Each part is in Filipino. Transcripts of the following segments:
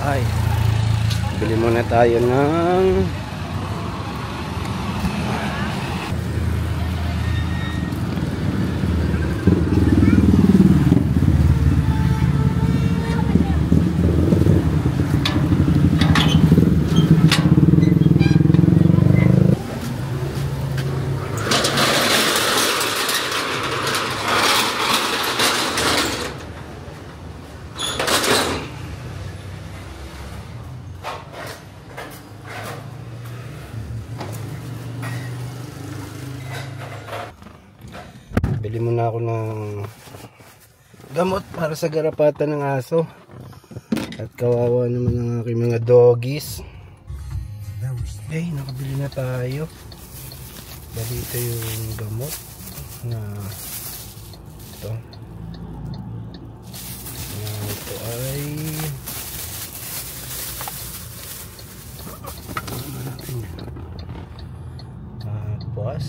Ay, bili muna tayo ng bili muna ako ng gamot para sa garapatan ng aso. At kawawa naman ang aking mga doggies. Okay, nakabili na tayo. Bali ito yung gamot na ito. Ito ay tapos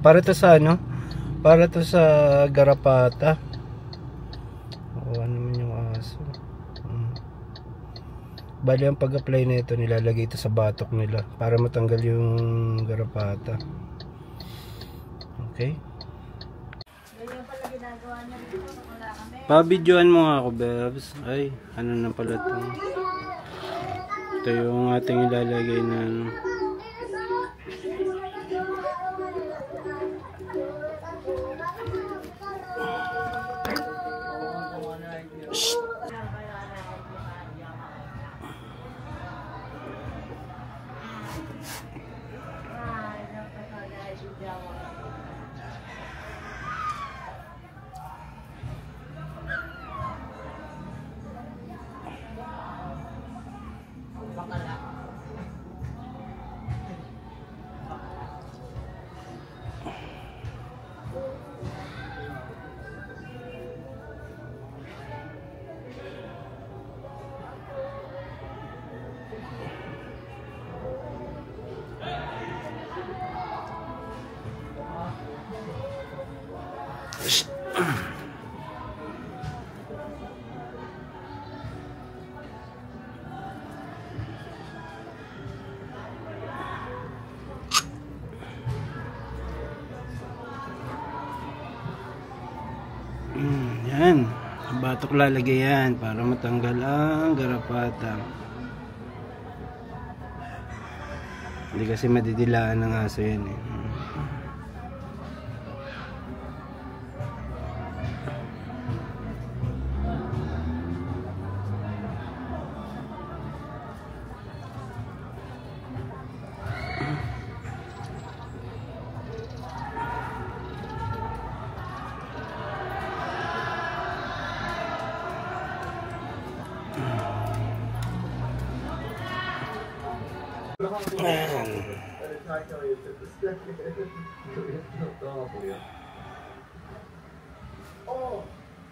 para to sa ano? Para to sa garapata. O ano naman yung aso. Bali ang pag-apply na ito, nilalagay ito sa batok nila para matanggal yung garapata. Okay? Pa-videoan mo nga ako, Bebs. Ay, ano na pala ito. Ito yung ating ilalagay na ano. Yan, batok lalagay yan para matanggal ang garapata. Hindi kasi madidilaan ng aso yan eh.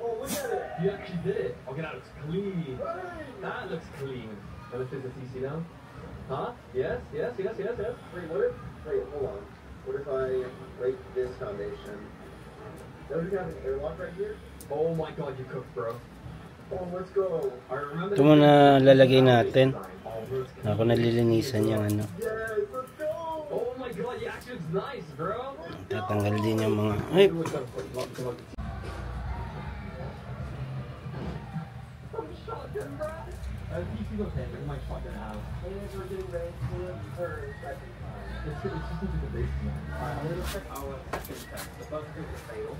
Oh, look at it. You actually did it. Okay, that looks clean. That looks clean. Now let's put the CC down. Huh? Yes. Wait, hold on. What if I break this foundation? Don't you have an airlock right here? Oh my god, you cooked, bro. Oh, let's go. I remember. Ito muna lalagay natin. Ako nalilinisan yung ano. Yes, let's go. Oh my god, the action's nice, bro. Tatanggal din yung mga ay. Shotgun, bro. You go take it. My shotgun out. We're getting ready for second time. It's just into the basement. Alright, I'm gonna check our second test. The bug is failed.